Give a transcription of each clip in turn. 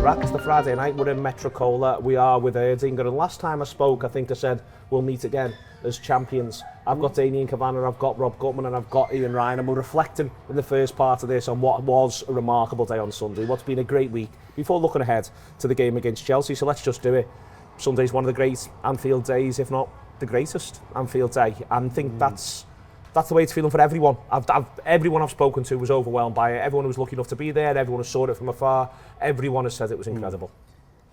Wrap. It's the Friday night. We're in Metrocola. We are with Erdinger. And last time I spoke, I think I said we'll meet again as champions. I've got Damian, Kavanagh, I've got Rob Gutmann, and I've got Ian Ryan. And we're reflecting in the first part of this on what was a remarkable day on Sunday, what's been a great week, before looking ahead to the game against Chelsea. So let's just do it. Sunday's one of the great Anfield days, if not the greatest Anfield day. And I think that's the way it's feeling for everyone. Everyone I've spoken to was overwhelmed by it. Everyone who was lucky enough to be there, everyone who saw it from afar, everyone has said it was incredible.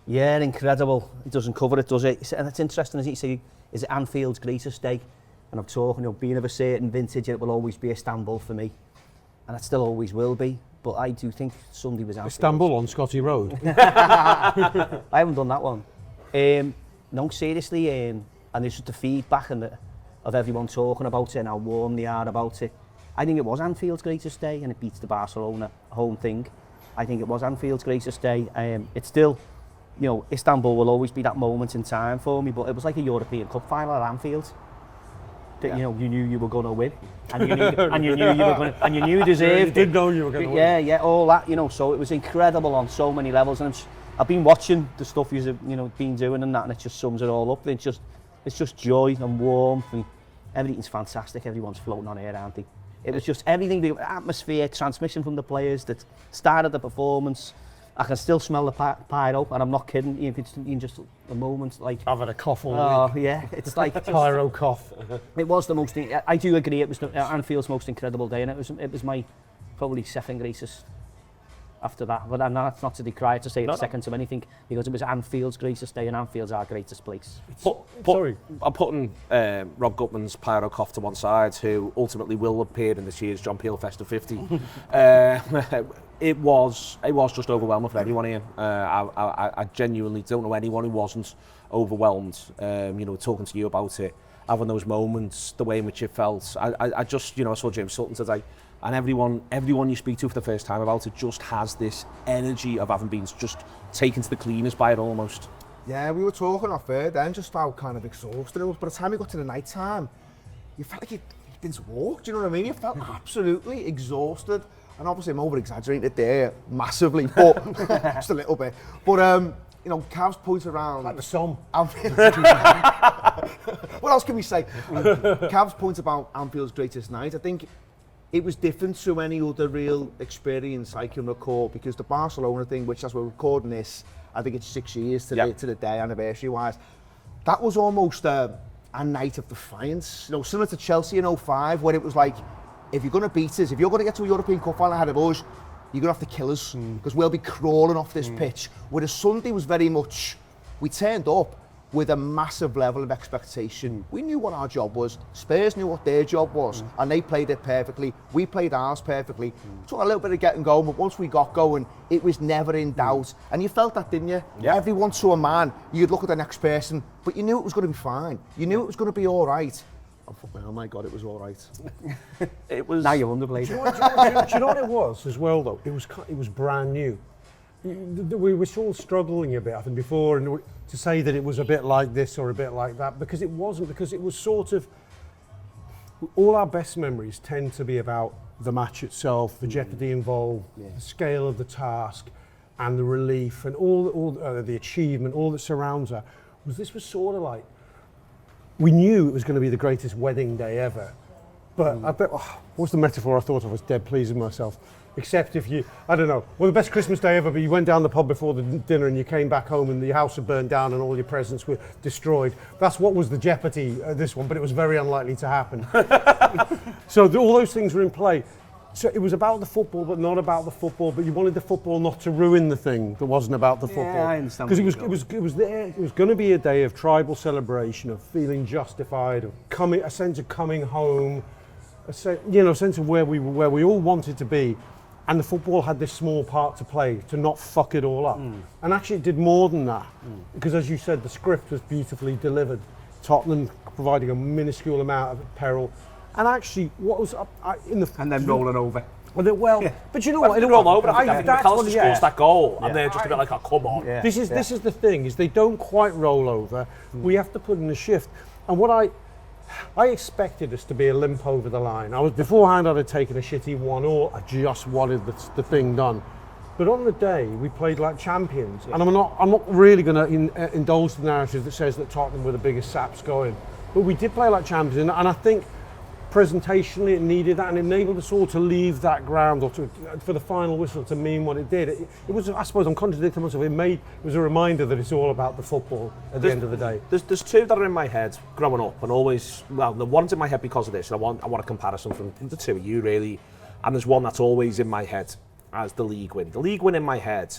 Yeah, incredible. It doesn't cover it, does it? And it's interesting, as you say, is it Anfield's greatest day? And I'm talking, being of a certain vintage, it will always be Istanbul for me. And it still always will be. But I do think Sunday was Anfield. Istanbul on Scotty Road? I haven't done that one. No, seriously, and it's just the feedback of everyone talking about it and how warm they are about it. I think it was Anfield's greatest day, and it beats the Barcelona home thing. I think it was Anfield's greatest day. It's still, Istanbul will always be that moment in time for me, but it was like a European Cup final at Anfield. That, you knew you were going to win, and you knew you deserved it. You did know you were going to win. Yeah, all that, so it was incredible on so many levels, and I've been watching the stuff you've been doing and that, and it just sums it all up. It's just joy and warmth, and everything's fantastic. Everyone's floating on air, aren't they? It was just everything, the atmosphere, transmission from the players that started the performance. I can still smell the pyro, and I'm not kidding. Even if it's in just a moment, like I've had a cough all week. Yeah, it's like pyro cough. It was the most. I do agree. It was Anfield's most incredible day, and it was my probably second greatest. After that, but that's not to decry to say it's second to anything, because it was Anfield's greatest day, and Anfield's our greatest place. Sorry, I'm putting Rob Gutmann's pyro cough to one side, who ultimately will appear in this year's John Peel Fest of 50. It was just overwhelming for everyone here. I genuinely don't know anyone who wasn't overwhelmed. Talking to you about it, having those moments, the way in which it felt. I just, I saw James Sutton today. And everyone you speak to for the first time about it just has this energy of having been just taken to the cleaners by it almost. Yeah, we were talking off air then, just how kind of exhausted it was. By the time we got to the night time, you felt like you didn't walk, do you know what I mean? You felt absolutely exhausted. And obviously I'm over-exaggerating it there massively, but just a little bit. But, Cav's point around... Like the Somme. What else can we say? Cav's point about Anfield's greatest night, I think it was different to any other real experience I can recall, because the Barcelona thing, which as we're recording this, I think it's 6 years to the day anniversary-wise, that was almost a night of defiance. Similar to Chelsea in 05, where it was like, if you're going to beat us, if you're going to get to a European Cup final ahead of us, you're going to have to kill us, because we'll be crawling off this pitch. Whereas Sunday was very much, we turned up with a massive level of expectation. We knew what our job was, Spurs knew what their job was, and they played it perfectly. We played ours perfectly. It took a little bit of getting going, but once we got going, it was never in doubt. And you felt that, didn't you? Yeah. Everyone to a man, you'd look at the next person, but you knew it was going to be fine. You knew it was going to be all right. Oh my God, it was all right. It was. Now you're underplayed. Do you know what it was as well, though? It was brand new. We were sort of struggling a bit, I think, before, and to say that it was a bit like this or a bit like that, because it wasn't, because it was sort of, all our best memories tend to be about the match itself, the jeopardy involved, the scale of the task, and the relief, and all the achievement, all that surrounds her. This was sort of like, we knew it was going to be the greatest wedding day ever, but I bet, what's the metaphor I thought of? I was dead pleased with myself. Except if you, I don't know, well, the best Christmas day ever, but you went down the pub before the dinner and you came back home and the house had burned down and all your presents were destroyed. That's what was the jeopardy, this one, but it was very unlikely to happen. So all those things were in play. So it was about the football, but not about the football, but you wanted the football not to ruin the thing that wasn't about the football. Yeah, I understand. Because it was going to be a day of tribal celebration, of feeling justified, of a sense of coming home, a sense of where we all wanted to be. And the football had this small part to play, to not fuck it all up. And actually it did more than that. Because as you said, the script was beautifully delivered. Tottenham providing a minuscule amount of peril. And actually, what was up in the... And then rolling over. Well, but you know what? They didn't roll over. I think McAllister scores that goal, and they're just a bit like, oh, come on. Yeah. This is the thing, is they don't quite roll over. We have to put in a shift. And what I expected us to be a limp over the line. Beforehand I'd have taken a shitty 1-0. I just wanted the thing done. But on the day, we played like champions. And I'm not really going to indulge the narrative that says that Tottenham were the biggest saps going. But we did play like champions. And I think presentationally it needed that and enabled us all to leave that ground or for the final whistle to mean what it did. It was, I suppose, I'm contradicting myself. It was a reminder that it's all about the football at the end of the day. There's two that are in my head growing up and always, well, the one's in my head because of this. And I want a comparison from the two of you, really. And there's one that's always in my head as the league win. The league win in my head,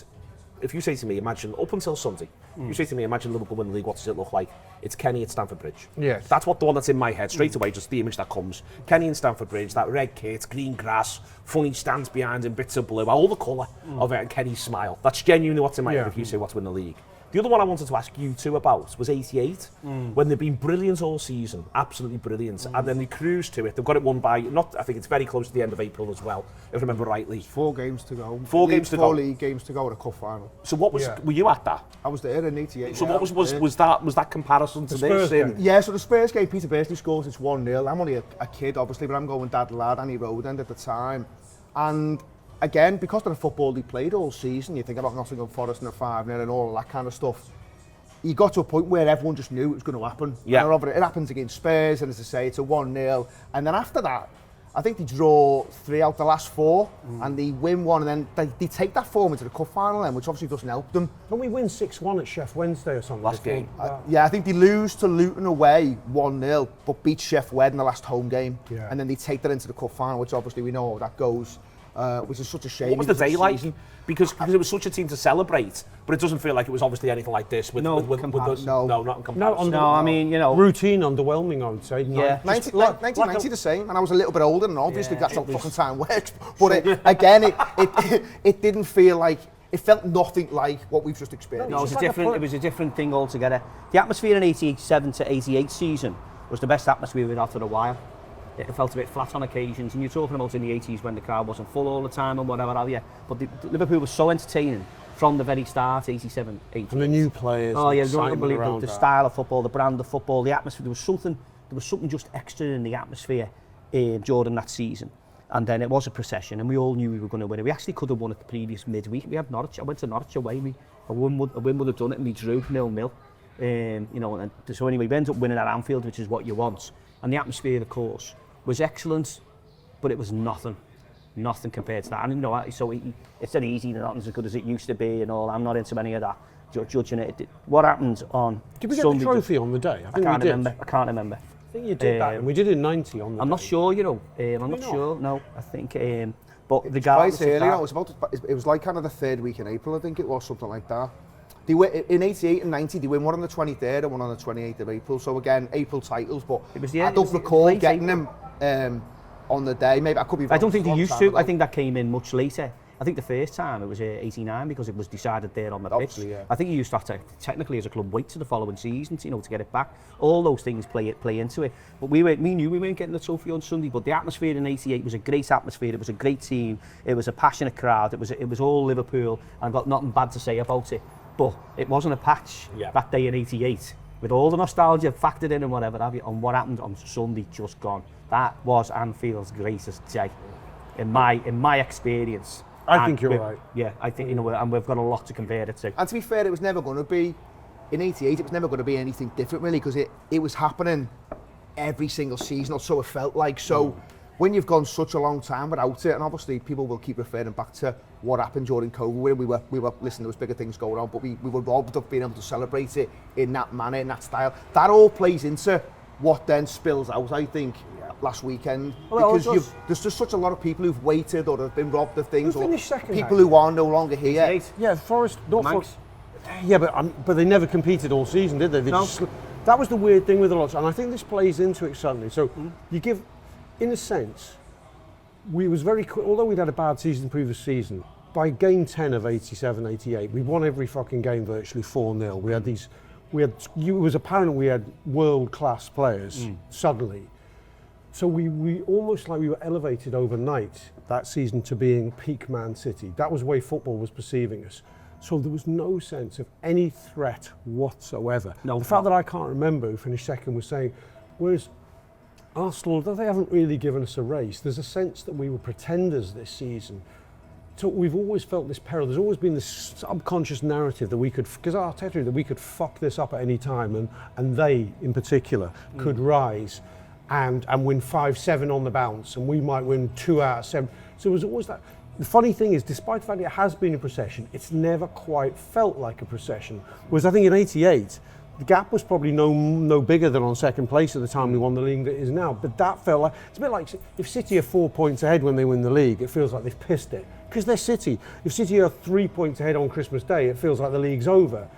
if you say to me, imagine, up until Sunday, you say to me, imagine Liverpool win the league, what does it look like? It's Kenny at Stamford Bridge. Yes. That's the one that's in my head, straight away, just the image that comes. Kenny in Stamford Bridge, that red kit, green grass, funny stands behind him, bits of blue, all the colour of it, and Kenny's smile. That's genuinely what's in my head if you say what's win the league. The other one I wanted to ask you two about was 88, when they've been brilliant all season, absolutely brilliant, and then they cruised to it. They've got it won by, I think it's very close to the end of April as well, if I remember rightly. 4 games to go. 4 games to go. 4 league games to go at a cup final. So what was, were you at that? I was there in 88. So what was that comparison to Spurs this? game. Yeah, so the Spurs game, Peter Bursley scores, it's 1-0. I'm only a kid, obviously, but I'm going dad lad, Annie Rodend at the time. And again, because of the football they played all season, you think about Nottingham Forest and a 5-0 and all that kind of stuff. You got to a point where everyone just knew it was going to happen. Yeah. And it happens against Spurs, and as I say, it's a 1-0. And then after that, I think they draw 3 out the last 4, and they win 1, and then they take that form into the cup final, then, which obviously doesn't help them. Don't we win 6-1 at Sheff Wednesday or something? Last game. Yeah, I think they lose to Luton away 1-0, but beat Sheff Wed in the last home game. Yeah. And then they take that into the cup final, which obviously we know how that goes, which is such a shame. What was the day like? Because it was such a team to celebrate, but it doesn't feel like it was obviously anything like this. With, No with comparison. no, not in comparison. No, I mean, you know, Routine underwhelming, I would say. Yeah. 1990 the same, and I was a little bit older, and obviously that's how fucking time works. But it didn't feel like, it felt nothing like what we've just experienced. no, it was a different thing altogether. The atmosphere in 87 to 88 season was the best atmosphere we've had for a while. It felt a bit flat on occasions, and you're talking about in the 80s when the crowd wasn't full all the time and whatever have you. But Liverpool was so entertaining from the very start, 87, 88. And the new players. Oh yeah, excitement unbelievable. around The that. style of football, the brand of football, the atmosphere. There was something just extra in the atmosphere during that season. And then it was a procession, and we all knew we were going to win it. We actually could have won it the previous midweek. We had Norwich. I went to Norwich away. A win would have done it, and we drew 0-0. You know, and so anyway, we ended up winning at Anfield, which is what you want. And the atmosphere, of course, was excellent, but it was nothing compared to that. And you know, so it's not easy, nothing's as good as it used to be and all. I'm not into any of that judging it. What happened on Did we get Sunday? the trophy on the day? I think I we did. can't remember. I think you did that, and we did in 90 on the I'm day. not sure, you know. I'm not sure. No, I think. But regardless Quite of early, that, it was like kind of the 3rd week in April, I think it was, something like that. They win, in 88 and 90, they win one on the 23rd and one on the 28th of April. So again, April titles, but I don't recall getting them on the day. Maybe I could be wrong. I don't think they used to. I think that came in much later. I think the first time it was 89 because it was decided there on the pitch. Obviously, yeah. I think you used to have to, technically as a club, wait to the following season to, to get it back. All those things play into it. But we knew we weren't getting the trophy on Sunday, but the atmosphere in 88 was a great atmosphere. It was a great team. It was a passionate crowd. It was all Liverpool, and I've got nothing bad to say about it. But it wasn't a patch that day in 88. With all the nostalgia factored in and whatever have you, on what happened on Sunday just gone. That was Anfield's greatest day, in my experience. I think you're right. Yeah, I think, and we've got a lot to compare it to. And to be fair, it was never going to be, in 88, it was never going to be anything different really, because it was happening every single season, or so it felt like. So when you've gone such a long time without it, and obviously people will keep referring back to what happened during COVID, where we were listening, there was bigger things going on, but we were robbed of being able to celebrate it in that manner, in that style. That all plays into what then spills out, I think, last weekend, because there's just such a lot of people who've waited or have been robbed of things, Who or finished second, people who are no longer here. Yeah, Forest, not Manx. Yeah, but they never competed all season, did they? No. That was the weird thing with the lots, and I think this plays into it suddenly. So you give, in a sense, we was very quick, although we'd had a bad season the previous season, by game 10 of 87, 88, we won every fucking game virtually 4-0. It was apparent we had world-class players suddenly. So we almost like we were elevated overnight that season to being peak Man City. That was the way football was perceiving us. So there was no sense of any threat whatsoever. No. The fact that I can't remember who finished second was saying, whereas Arsenal, although they haven't really given us a race, there's a sense that we were pretenders this season. we've always felt this peril. There's always been this subconscious narrative that we could, because Arteta, that we could fuck this up at any time, and they, in particular, could rise and win 5-7 on the bounce, and we might win 2 out of 7. So it was always that. The funny thing is, despite the fact it has been a procession, it's never quite felt like a procession. Whereas I think in '88, the gap was probably no bigger than on second place at the time we won the league that it is now. But that felt like, it's a bit like if City are 4 points ahead when they win the league, it feels like they've pissed it. Because they're City. If City are 3 points ahead on Christmas Day, it feels like the league's over.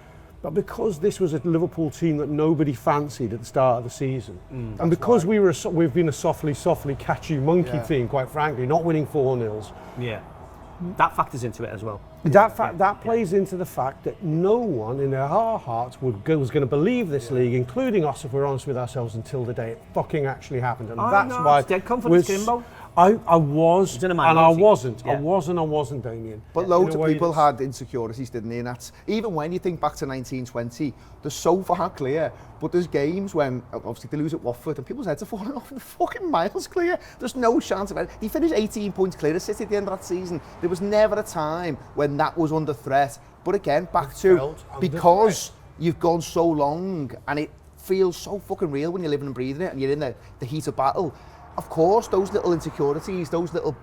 But because this was a Liverpool team that nobody fancied at the start of the season, and because we've been a softly catchy monkey team, quite frankly, not winning 4-0s. Yeah. That factors into it as well. That plays into the fact that no one in their hearts was going to believe this league, including us, if we're honest with ourselves, until the day it fucking actually happened. And that's why it's dead confidence, Kimbo. I was, and I wasn't. Yeah. I wasn't, Damian. But loads of people had insecurities, didn't they? And that's, even when you think back to 1920, they're so far clear. But there's games when, obviously, they lose at Watford and people's heads are falling off, and fucking miles clear. There's no chance of it. He finished 18 points clear of City at the end of that season. There was never a time when that was under threat. But again, back to, because you've gone so long and it feels so fucking real when you're living and breathing it and you're in the heat of battle. Of course, those little insecurities, those little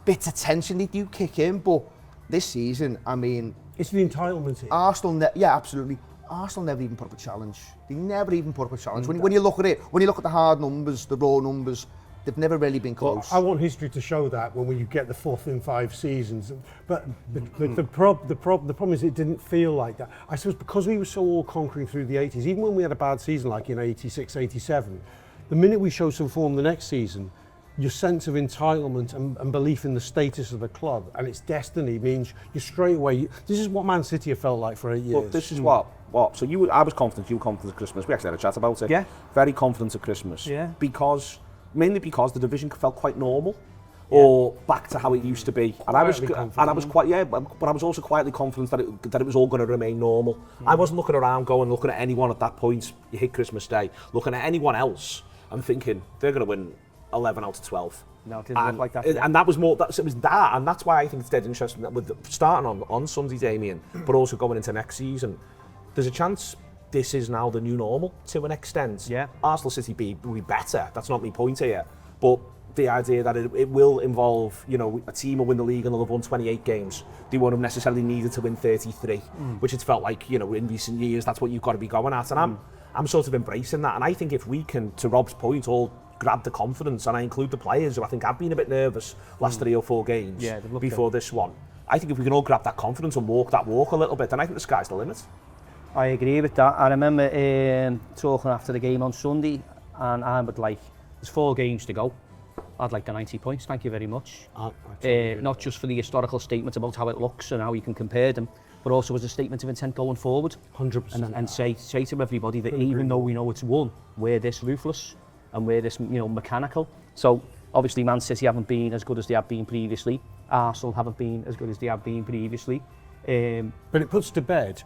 bits of tension, they do kick in. But this season, I mean, it's the entitlement here. Arsenal, yeah, absolutely. Arsenal never even put up a challenge. They never even put up a challenge. When you look at it, when you look at the hard numbers, the raw numbers, they've never really been close. Well, I want history to show that when you get the 4th in 5 seasons. But the problem is it didn't feel like that. I suppose because we were so all conquering through the 80s, even when we had a bad season like in 86, 87, the minute we show some form the next season, your sense of entitlement and belief in the status of the club and its destiny means you straight away. This is what Man City have felt like for 8 years. Well, this is what. So I was confident, you were confident at Christmas. We actually had a chat about it. Yeah. Very confident at Christmas. Yeah. Mainly because the division felt quite normal, or back to how it used to be. And I was also quietly confident that it was all going to remain normal. I wasn't looking at anyone at that point. You hit Christmas Day, looking at anyone else and thinking they're going to win 11 out of 12. No, it didn't look like that. And that was more. It was that, and that's why I think it's dead interesting that with starting on Sunday, Damian, but also going into next season. There's a chance this is now the new normal to an extent. Yeah. Arsenal City will be better. That's not my point here. But the idea that it will involve, a team will win the league and they'll have won 28 games. They won't have necessarily needed to win 33, which it's felt like, in recent years, that's what you've got to be going at. And I'm sort of embracing that. And I think if we can, to Rob's point, all grab the confidence, and I include the players who I think have been a bit nervous last 3 or 4 games before this one. I think if we can all grab that confidence and walk that walk a little bit, then I think the sky's the limit. I agree with that. I remember talking after the game on Sunday, and I would there's 4 games to go. I'd like the 90 points, thank you very much. Not just for the historical statement about how it looks and how you can compare them, but also as a statement of intent going forward. 100%. And say to everybody that even though we know it's won, we're this ruthless and we're this mechanical. So obviously Man City haven't been as good as they have been previously. Arsenal haven't been as good as they have been previously. But it puts to bed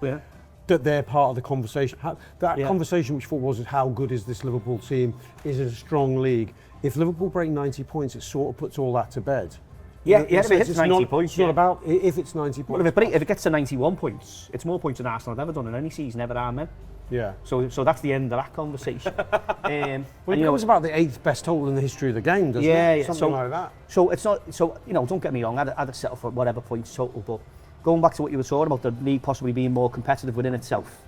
that they're part of the conversation. Conversation which was how good is this Liverpool team? Is it a strong league? If Liverpool break 90 points, it sort of puts all that to bed. If it hits 90 points. It's not about if it's 90 points. Well, if it gets to 91 points, it's more points than Arsenal have ever done in any season ever, amen. Yeah. So that's the end of that conversation. Well, it was about the 8th best total in the history of the game, doesn't it? Something like that. So it's not. So don't get me wrong. I'd settle for whatever points total, but going back to what you were talking about, the league possibly being more competitive within itself,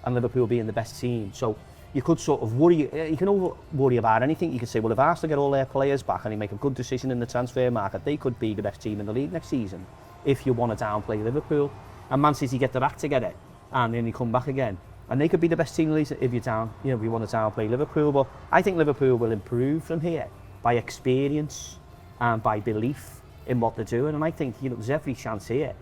and Liverpool being the best team. So you could sort of worry. You can worry about anything. You could say, well, if Arsenal get all their players back and they make a good decision in the transfer market, they could be the best team in the league next season. If you want to downplay Liverpool, and Man City get their act together, and then they come back again, and they could be the best team in the league if you want to downplay Liverpool. But I think Liverpool will improve from here by experience and by belief in what they're doing. And I think there's every chance here.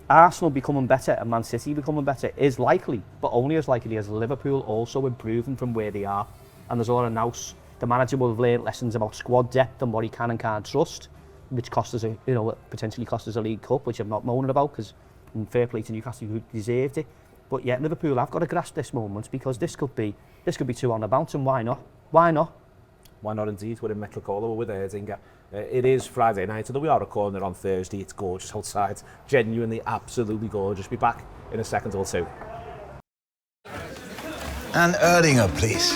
Arsenal becoming better and Man City becoming better is likely, but only as likely as Liverpool also improving from where they are. And there's all a nous. The manager will have learned lessons about squad depth and what he can and can't trust, which cost us potentially cost us a League Cup, which I'm not moaning about because fair play to Newcastle who deserved it. But yet Liverpool have got to grasp this moment because this could be 2 on the bounce, and why not? Why not? Why not indeed? We're in Metrocola, we're with Erdinger. It is Friday night, although we are recording it on Thursday. It's gorgeous outside. Genuinely, absolutely gorgeous. Be back in a second or two. And Erdinger, please.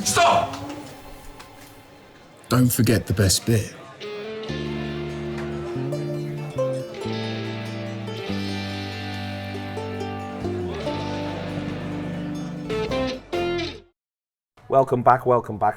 Stop! Don't forget the best bit. Welcome back.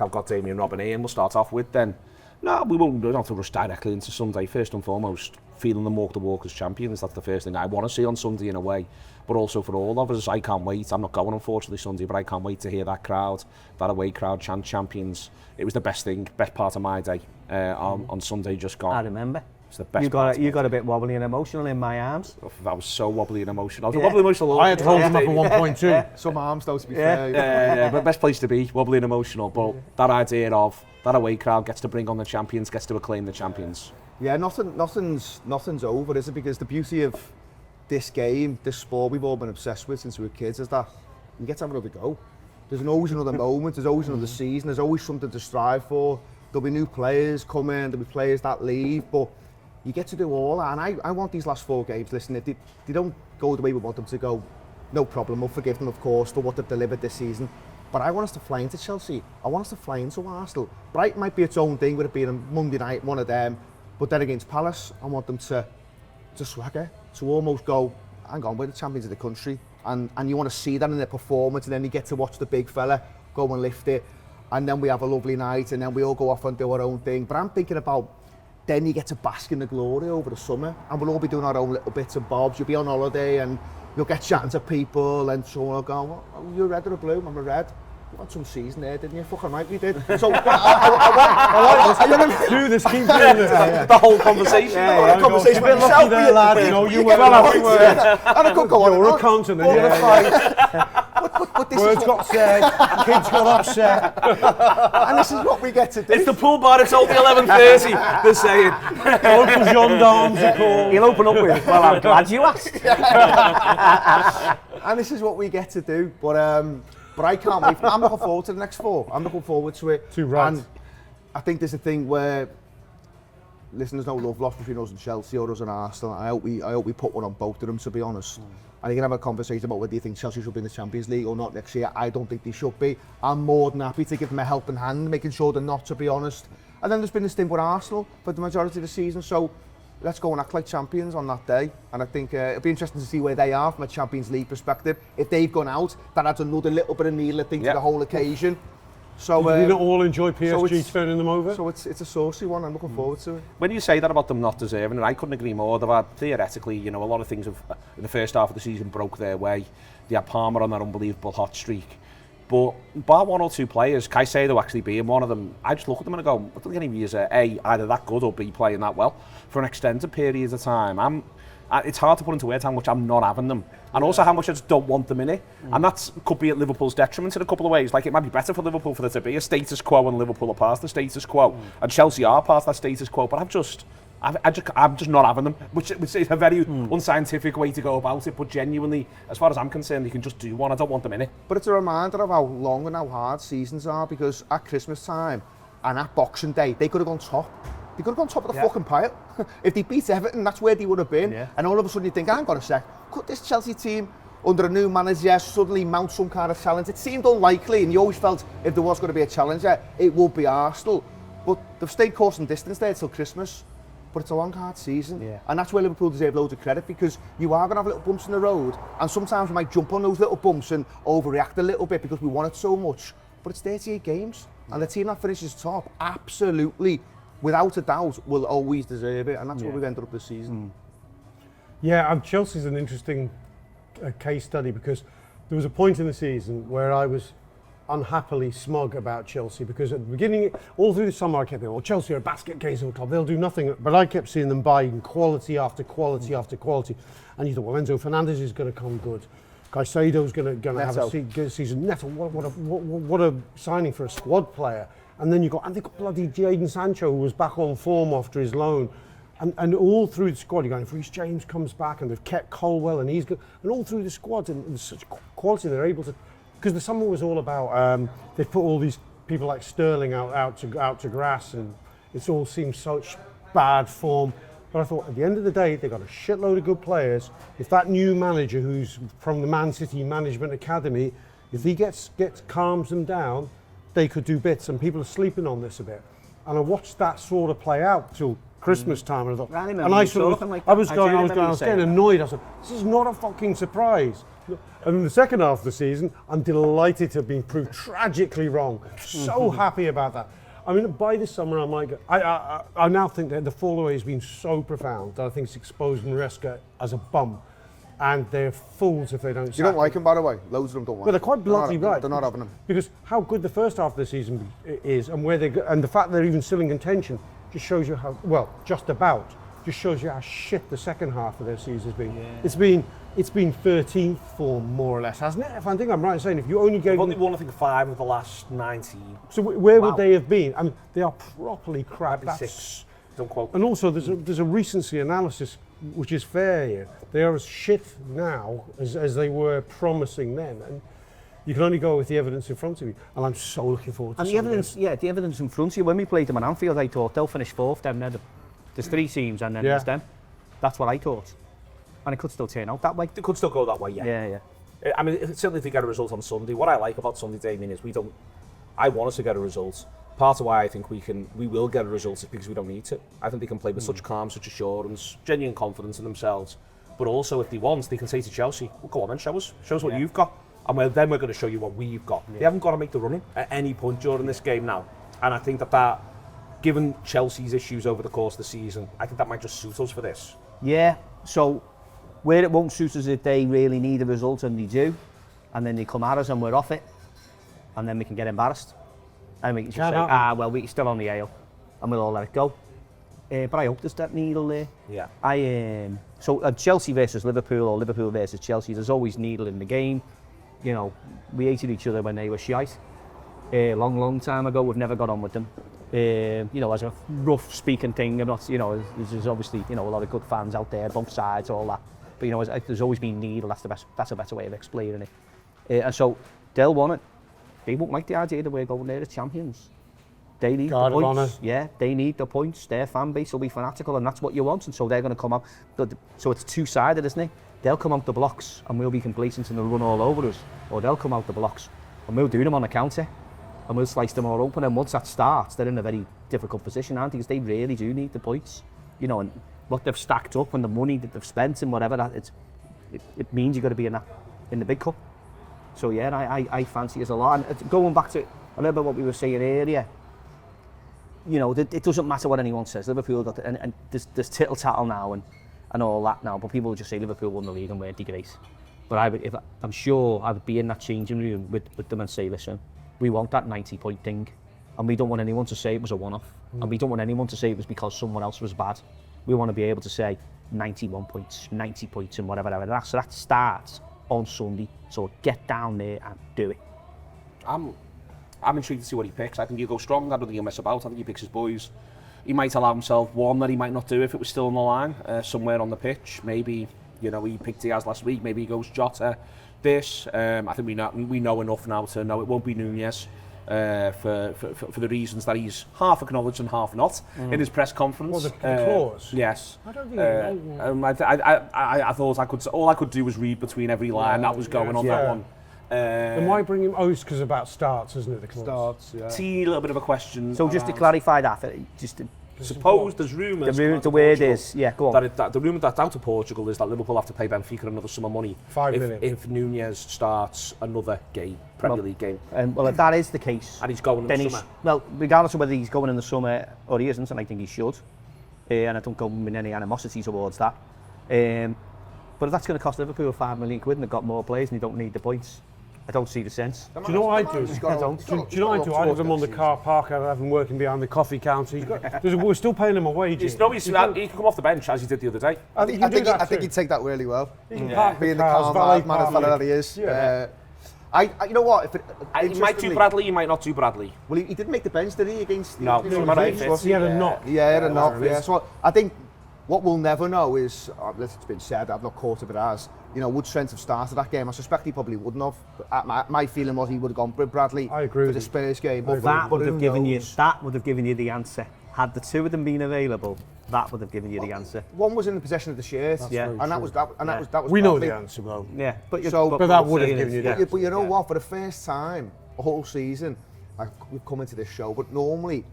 I've got Damian, Rob and Ian. We'll start off with then. No, we don't have to rush directly into Sunday. First and foremost, feeling them walk the walk as champions. That's the first thing I want to see on Sunday in a way. But also for all of us, I can't wait. I'm not going, unfortunately, Sunday, but I can't wait to hear that crowd, that away crowd chant champions. It was the best part of my day on Sunday just gone. I remember. It's the best You got a bit wobbly and emotional in my arms. I was so wobbly and emotional. I was wobbly emotional. I had to hold him up at one point too. Some arms though, to be fair. Yeah, but best place to be, wobbly and emotional. But that idea of that away crowd gets to bring on the champions, gets to acclaim the champions. Yeah, nothing's over, is it? Because the beauty of this game, this sport we've all been obsessed with since we were kids, is that you get to have another go. There's always another moment, there's always another season, there's always something to strive for. There'll be new players coming, there'll be players that leave, but you get to do all that. And I want these last 4 games, listen, if they don't go the way we want them to go, no problem, we'll forgive them, of course, for what they've delivered this season. But I want us to fly into Chelsea. I want us to fly into Arsenal. Brighton might be its own thing, with it being a Monday night, one of them. But then against Palace, I want them to swagger, to almost go, hang on, we're the champions of the country. And you want to see that in their performance, and then you get to watch the big fella go and lift it. And then we have a lovely night, and then we all go off and do our own thing. But I'm thinking about, then you get to bask in the glory over the summer, and we'll all be doing our own little bits and bobs. You'll be on holiday, and you'll get chatting to people, and someone will go, well, you're red or a blue? I'm a red. You had some season there, didn't you? Fucking right, we did. So I want to do this, keep doing this. The whole conversation. The conversation with yourself, there, lad. You know, you went everywhere. And I could go on. You're a continent. But this Words got said, kids got upset. And this is what we get to do. It's the pool bar, it's only 11:30, they're saying. Local gendarmes are called. He'll open up with, well, I'm glad you asked. And this is what we get to do. But I can't wait. I'm looking forward to the next 4. I'm looking forward to it. Too right. And I think there's a thing where, listen, there's no love lost between us and Chelsea or us and Arsenal. I hope we put one on both of them, to be honest. And you can have a conversation about whether you think Chelsea should be in the Champions League or not next year. I don't think they should be. I'm more than happy to give them a helping hand, making sure they're not, to be honest. And then there's been this thing with Arsenal for the majority of the season. So let's go and act like champions on that day. And I think it'll be interesting to see where they are from a Champions League perspective. If they've gone out, that adds another little bit of needle, I think, to the whole occasion. So Did you not all enjoy PSG turning them over? So it's a saucy one. I'm looking forward to it. When you say that about them not deserving it, I couldn't agree more. They've had, theoretically, you know, a lot of things in the first half of the season broke their way. They had Palmer on that unbelievable hot streak. But bar 1 or 2 players, Caicedo actually being one of them, I just look at them and I go, I don't think any of you are A, either that good or B, playing that well for an extended period of time. It's hard to put into words how much I'm not having them, and also how much I just don't want them in it. And that could be at Liverpool's detriment in a couple of ways. Like, it might be better for Liverpool for there to be a status quo, and Liverpool are past the status quo, and Chelsea are past that status quo. But I'm just not having them, which is a very unscientific way to go about it. But genuinely, as far as I'm concerned, you can just do one. I don't want them in it. But it's a reminder of how long and how hard seasons are, because at Christmas time and at Boxing Day, they could have gone top. They could have gone top of the fucking pile. If they beat Everton, that's where they would have been. Yeah. And all of a sudden you think, hang on a sec, could this Chelsea team, under a new manager, suddenly mount some kind of challenge? It seemed unlikely, and you always felt if there was going to be a challenger, it would be Arsenal. But they've stayed course and distance there till Christmas. But it's a long, hard season. And that's where Liverpool deserve loads of credit, because you are going to have little bumps in the road, and sometimes we might jump on those little bumps and overreact a little bit because we want it so much. But it's 38 games, and the team that finishes top, absolutely, without a doubt, will always deserve it, and that's where we've ended up this season. Yeah, and Chelsea's an interesting case study, because there was a point in the season where I was unhappily smug about Chelsea, because at the beginning, all through the summer, I kept thinking, well, Chelsea are a basket case of a club, they'll do nothing. But I kept seeing them buying quality after quality after quality. And you thought, well, Enzo Fernandez is going to come good. Caicedo's going to have a good season. Neto, what a signing for a squad player. And then they've got bloody Jadon Sancho, who was back on form after his loan. And all through the squad, you're going, if Reece James comes back, and they've kept Colwell, and he's good. And all through the squad, and there's such quality, they're able to. Because the summer was all about, they've put all these people like Sterling out to grass, and it's all seemed such bad form. But I thought, at the end of the day, they've got a shitload of good players. If that new manager, who's from the Man City Management Academy, if he calms them down, they could do bits, and people are sleeping on this a bit. And I watched that sort of play out till Christmas time, and I thought, I was getting annoyed. I said, this is not a fucking surprise. And in the second half of the season, I'm delighted to have been proved tragically wrong. So happy about that. I mean, by this summer, I now think that the fall away has been so profound that I think it's exposed Maresca as a bum. And they're fools if they don't sack You don't like him, by the way. Loads of them don't like him. But they're quite bluntly right. They're not having him. Because how good the first half of the season is, and the fact they're even still in contention, just shows you how, just shows you how shit the second half of their season has been. Yeah. It's been 13th form, more or less, hasn't it? If I think I'm right in saying, if you only gave them... They've only won, I think, 5 of the last 19. So where would they have been? I mean, they are properly crap. That's 6. Don't quote. And also, there's a recency analysis, which is fair here. They are as shit now as they were promising then. And you can only go with the evidence in front of you. And I'm so looking forward to the evidence in front of you. When we played them at Anfield, I thought they'll finish 4th. There's 3 teams, and then there's them. That's what I thought. And it could still turn out that way. It could still go that way, yeah. I mean, certainly if they get a result on Sunday, what I like about Sunday, Damian, is I want us to get a result. Part of why I think we will get a result is because we don't need to. I think they can play with such calm, such assurance, genuine confidence in themselves. But also, if they want, they can say to Chelsea, well, go on then, show us what you've got. And then we're going to show you what we've got. Yeah. They haven't got to make the running at any point during this game now. And I think that, given Chelsea's issues over the course of the season, I think that might just suit us for this. Yeah, so where it won't suit us if they really need a result, and they do, and then they come at us and we're off it, and then we can get embarrassed. And we can just say, we're still on the ale, and we'll all let it go. But I hope there's that needle there. Yeah. So Chelsea versus Liverpool, or Liverpool versus Chelsea, there's always needle in the game. You know, we hated each other when they were shite. Long time ago, we've never got on with them. As a rough speaking thing, I'm not, there's obviously, a lot of good fans out there, both sides, all that. But, there's always been needle, that's a better way of explaining it. And so, they'll want it. They won't like the idea that we're going there as champions. They need the points. Yeah, they need the points. Their fan base will be fanatical, and that's what you want. And so they're going to come out. So it's two-sided, isn't it? They'll come out the blocks, and we'll be complacent and they'll run all over us. Or they'll come out the blocks, and we'll do them on the counter, and we'll slice them all open. And once that starts, they're in a very difficult position, aren't they? Because they really do need the points. And what they've stacked up and the money that they've spent and whatever, it means you've got to be in the big cup. So yeah, I fancy us a lot. And going back to a little bit what we were saying earlier, it doesn't matter what anyone says. Liverpool got and there's tittle tattle now and all that now, but people will just say Liverpool won the league and weren't they great. But I'm sure I would be in that changing room with them and say, listen, we want that 90-point thing, and we don't want anyone to say it was a one-off, and we don't want anyone to say it was because someone else was bad. We want to be able to say 91 points, 90 points, and whatever. So that starts on Sunday. So get down there and do it. I'm intrigued to see what he picks. I think he'll go strong. I don't think he'll mess about. I think he picks his boys. He might allow himself one that he might not do if it was still on the line, somewhere on the pitch. Maybe, he picked Diaz last week. Maybe he goes Jota. I think we know enough now to know it won't be Nunez for the reasons that he's half acknowledged and half not in his press conference. Was it the clause? Yes. I don't think I thought all I could do was read between every line that was going on that one. And why bring him? Oh, it's because about starts, isn't it? The clause. Starts, yeah. Teeny little bit of a question. So just to clarify that, suppose there's rumours. The word is, go on. The rumour that's out of Portugal is that Liverpool have to pay Benfica another sum of money 5 million if Nunez starts another game, Premier League game. Well, if that is the case, and he's going in the summer. Well, regardless of whether he's going in the summer or he isn't, and I think he should, and I don't go with any animosity towards that. But if that's going to cost Liverpool £5 million and they've got more players and they don't need the points, I don't see the sense. Do you know what I do? Do you know what I do? I have him on the car park. I have him working behind the coffee counter. We're still paying him a wage. He can come off the bench as he did the other day. I think he'd take that really well. Being the calm, man, fella that he is. You know what? You might do Bradley, you might not do Bradley. Well, he didn't make the bench, did he? Against No, the, no matter if it's- He had a knock. Yeah, he had a knock. Yeah. So I think what we'll never know is, it's been said, I've not caught it as, would Trent have started that game? I suspect he probably wouldn't have. My feeling was he would have gone with Bradley I agree for with the you. Spurs game. But that would have given you the answer. Had the two of them been available, that would have given you the answer. One was in the possession of the shirt, Yeah. and that was that was. We know Bradley. the answer, though. Yeah, but But that would have given you the answer. But you know what? For the first time, a whole season, we've come into this show, but normally,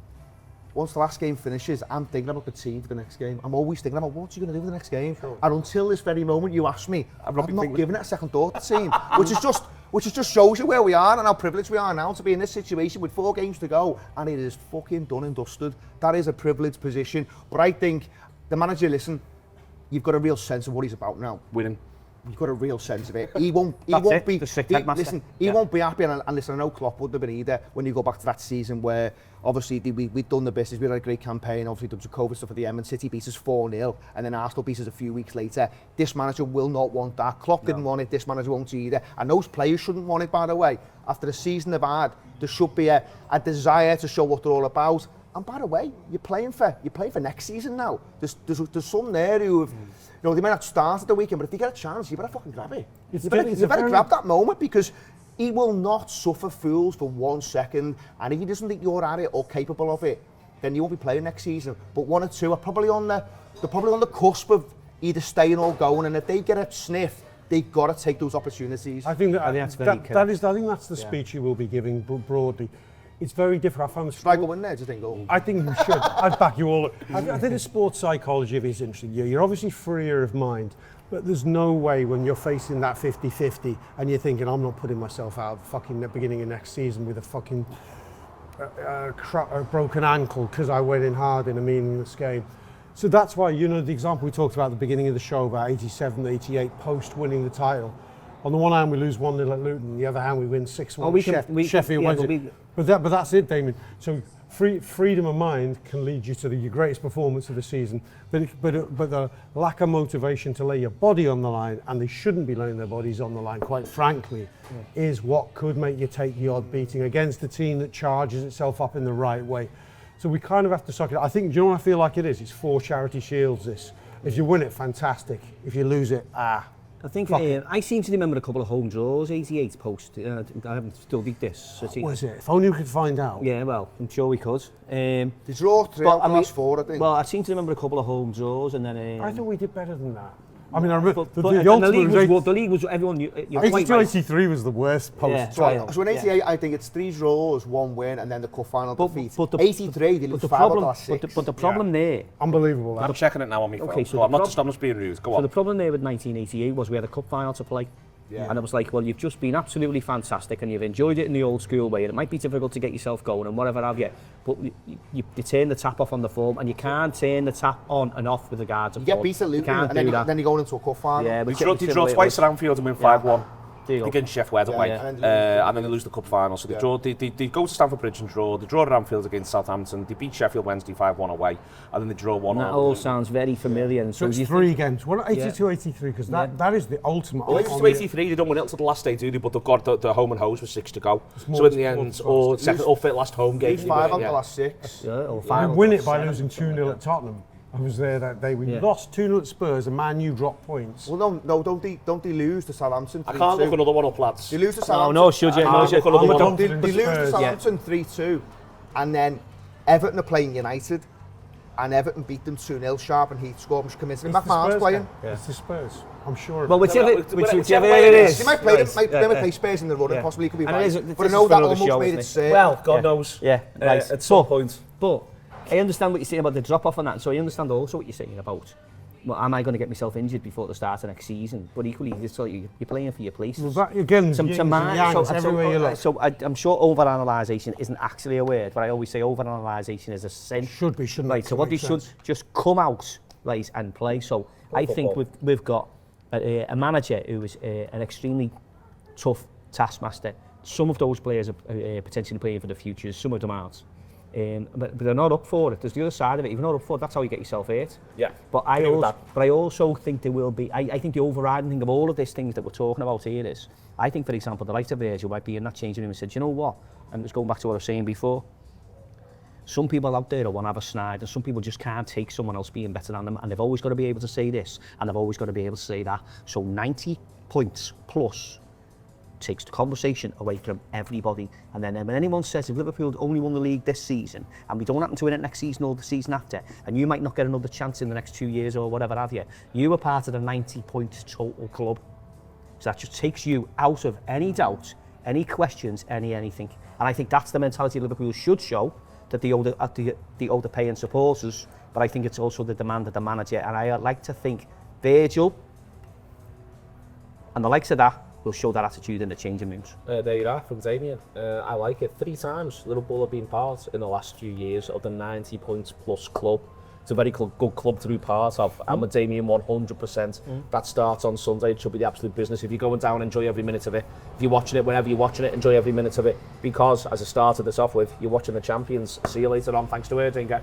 once the last game finishes, I'm thinking about the team for the next game. I'm always thinking about what's you going to do for the next game. Sure. And until this very moment, you ask me, I'm not giving it a second thought, the team, which just shows you where we are and how privileged we are now to be in this situation with 4 games to go, and it is fucking done and dusted. That is a privileged position. But I think the manager, listen, you've got a real sense of what he's about now. Winning. You've got a real sense of it. He won't be. The strict headmaster. Listen, he won't be happy. And listen, I know Klopp wouldn't have been either. When you go back to that season where obviously we'd done the business, we had a great campaign. Obviously, there was a COVID stuff at the end, and City beat us 4-0, and then Arsenal beat us a few weeks later. This manager will not want that. Klopp didn't want it. This manager won't either. And those players shouldn't want it, by the way. After the season they've had, there should be a desire to show what they're all about. And by the way, you're playing for next season now. There's some there who have, they might not start at the weekend, but if you get a chance, you better fucking grab it. You better grab that moment, because he will not suffer fools for 1 second. And if he doesn't think you're at it or capable of it, then you won't be playing next season. But 1 or 2 are probably on the cusp of either staying or going. And if they get a sniff, they've got to take those opportunities. I think that's very I think that's the speech he will be giving broadly. It's very different. I found the Should I go in there, do you think? Or? I think we should. I'd back you all up. I think the sports psychology of it is interesting. You're obviously freer of mind, but there's no way when you're facing that 50-50 and you're thinking, I'm not putting myself out fucking the beginning of next season with a fucking broken ankle because I went in hard in a meaningless game. So that's why, the example we talked about at the beginning of the show about 87, 88, post-winning the title. On the one hand, we lose 1-0 at Luton. On the other hand, we win 6-1 Sheffield Wednesday. But that's it, Damian. So freedom of mind can lead you to your greatest performance of the season. But the lack of motivation to lay your body on the line, and they shouldn't be laying their bodies on the line, quite frankly, is what could make you take the odd beating against a team that charges itself up in the right way. So we kind of have to suck it. I think, do you know what I feel like it is? It's 4 Charity Shields, this. If you win it, fantastic. If you lose it, I think I seem to remember a couple of home draws, 88 post. I haven't studied this. What was it? If only we could find out. Yeah, well, I'm sure we could. They draw 3 out of the last 4, I think. Well, I seem to remember a couple of home draws, and then. I thought we did better than that. I mean, I remember the league was everyone knew. 82-83 was the worst post trial. So in 88, I think it's 3 draws, 1 win, and then the cup final defeat. 83, they lose 5 out of the last 6. But the problem there. Unbelievable. I'm checking it now on my phone. Okay, so I'm not just being rude. Go on. So the problem there with 1988 was we had a cup final to play. Yeah. And it was like, well, you've just been absolutely fantastic and you've enjoyed it in the old school way, and it might be difficult to get yourself going and whatever have you, but you turn the tap off on the form, and you can't turn the tap on and off with regards to form. You get beat at Luton, and then you go into a cup final. Yeah, they draw twice at Anfield and win 5-1. Against Sheffield Wednesday, and then they lose the cup final. So they go to Stamford Bridge and draw. They draw at Anfield against Southampton. They beat Sheffield Wednesday 5-1 away, and then they draw 1-1. That all sounds very familiar. And so it's 3 games. What 82-83? Because that is the ultimate. Well, 82-83, they don't win it until the last day, do they? But they've got the home and hose with 6 to go. So in the end, or fifth last home game. 5 on the last 6. We win it by losing 2-0 at Tottenham. I was there that day. We lost 2-0 at Spurs, and Man U dropped points. Well, no, don't they lose to Southampton 3-2? I can't look another one up, lads. They lose to Southampton. No, should you? They lose to Southampton 3-2, and then Everton are playing United, and Everton beat them 2-0 sharp, and Heath scored, which comes in. McMahon's playing. It's the Spurs. I'm sure. Well, whichever it is. They might play Spurs in the run, and possibly could be right. But I know that almost made it safe. Well, God knows. Yeah, at some point. But I understand what you're saying about the drop-off on that, so I understand also what you're saying about, well, am I going to get myself injured before the start of next season? But equally, you're playing for your place. Well, that, again, everywhere you look. So I'm sure over-analysation isn't actually a word, but I always say over-analysation is a sin. Should be, shouldn't it? Right, so what they should just come out, right, and play. So I think we've got a manager who is an extremely tough taskmaster. Some of those players are potentially playing for the future, some of them aren't. But they're not up for it. There's the other side of it. If you're not up for it, that's how you get yourself hurt. Yeah. But I also think there will be. I think the overriding thing of all of these things that we're talking about here is, I think, for example, the likes of Virgil might be in that changing room and said, you know what? And just going back to what I was saying before, some people out there want to have a snide, and some people just can't take someone else being better than them, and they've always got to be able to say this, and they've always got to be able to say that. So 90 points plus takes the conversation away from everybody. And then when anyone says if Liverpool only won the league this season and we don't happen to win it next season or the season after, and you might not get another chance in the next 2 years or whatever have you are part of the 90 points total club. So that just takes you out of any doubt, any questions, anything. And I think that's the mentality Liverpool should show, that the older paying supporters, but I think it's also the demand of the manager. And I like to think Virgil and the likes of that will show that attitude in the changing rooms. There you are from Damian. I like it. 3 times Liverpool have been part in the last few years of the 90 points plus club. It's a very good club to be part of. I'm with Damian 100%. That starts on Sunday. It should be the absolute business. If you're going down, enjoy every minute of it. If you're watching it, whenever you're watching it, enjoy every minute of it. Because, as I started this off with, you're watching the champions. See you later on. Thanks to Erdinger.